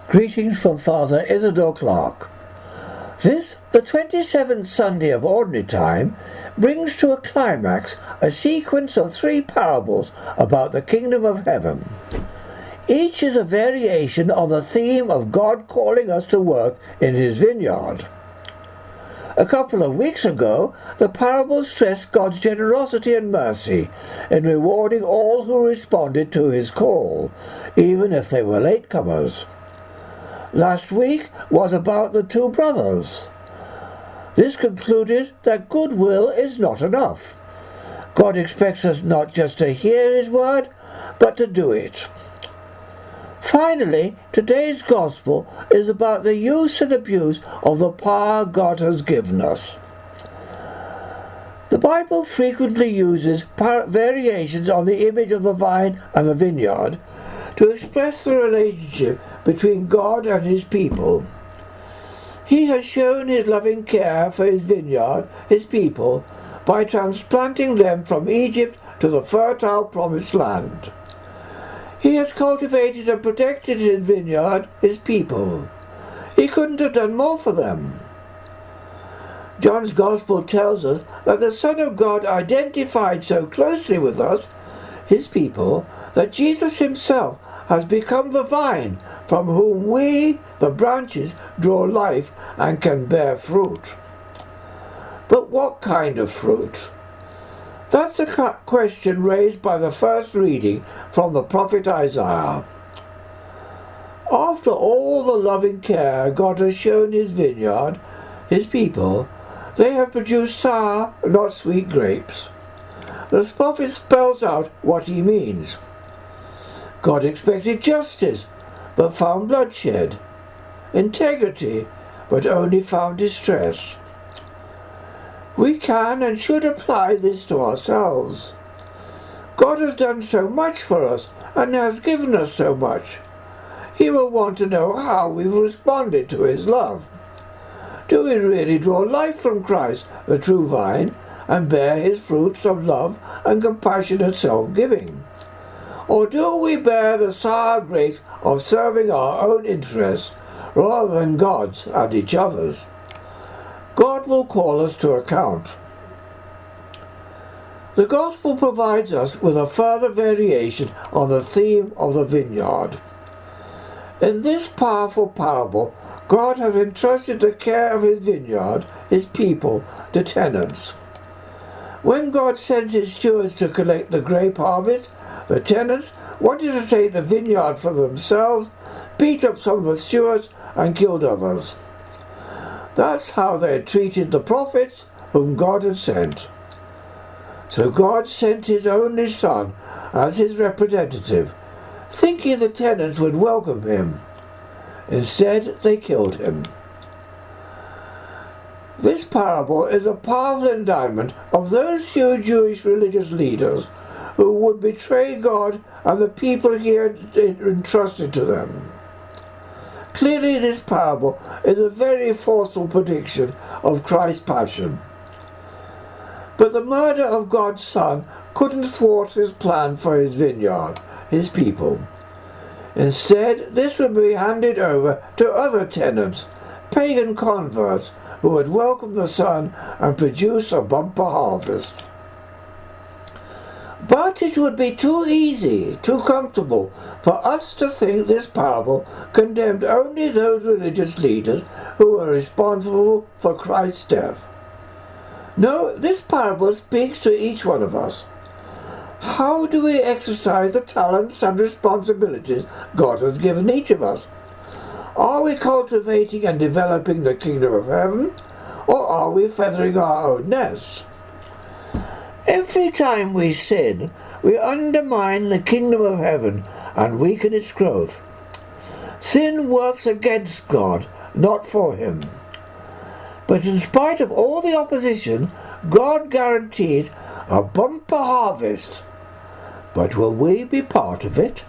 Greetings from Father Isidore Clark. This, the 27th Sunday of Ordinary Time, brings to a climax a sequence of 3 parables about the Kingdom of Heaven. Each is a variation on the theme of God calling us to work in His vineyard. A couple of weeks ago, the parables stressed God's generosity and mercy in rewarding all who responded to His call, even if they were latecomers. Last week was about the 2 brothers. This concluded that goodwill is not enough. God expects us not just to hear His word, but to do it. Finally, today's Gospel is about the use and abuse of the power God has given us. The Bible frequently uses variations on the image of the vine and the vineyard to express the relationship between God and His people. He has shown His loving care for His vineyard, His people, by transplanting them from Egypt to the fertile promised land. He has cultivated and protected His vineyard, His people. He couldn't have done more for them. John's Gospel tells us that the Son of God identified so closely with us, His people, that Jesus Himself has become the vine from whom we, the branches, draw life and can bear fruit. But what kind of fruit? That's the question raised by the first reading from the prophet Isaiah. After all the loving care God has shown His vineyard, His people, they have produced sour, not sweet grapes. The prophet spells out what he means. God expected justice, but found bloodshed. Integrity, but only found distress. We can and should apply this to ourselves. God has done so much for us and has given us so much. He will want to know how we've responded to His love. Do we really draw life from Christ, the true vine, and bear His fruits of love and compassionate self-giving? Or do we bear the sour grapes of serving our own interests rather than God's and each other's? God will call us to account. The Gospel provides us with a further variation on the theme of the vineyard. In this powerful parable, God has entrusted the care of His vineyard, His people, to tenants. When God sent His stewards to collect the grape harvest, the tenants wanted to take the vineyard for themselves, beat up some of the stewards, and killed others. That's how they had treated the prophets whom God had sent. So God sent His only Son as His representative, thinking the tenants would welcome Him. Instead, they killed Him. This parable is a powerful indictment of those few Jewish religious leaders who would betray God and the people He had entrusted to them. Clearly, this parable is a very forceful prediction of Christ's passion. But the murder of God's Son couldn't thwart His plan for His vineyard, His people. Instead, this would be handed over to other tenants, pagan converts, who would welcome the Son and produce a bumper harvest. But it would be too easy, too comfortable, for us to think this parable condemned only those religious leaders who were responsible for Christ's death. No, this parable speaks to each one of us. How do we exercise the talents and responsibilities God has given each of us? Are we cultivating and developing the kingdom of heaven, or are we feathering our own nests? Every time we sin, we undermine the kingdom of heaven and weaken its growth. Sin works against God, not for Him. But in spite of all the opposition, God guarantees a bumper harvest. But will we be part of it?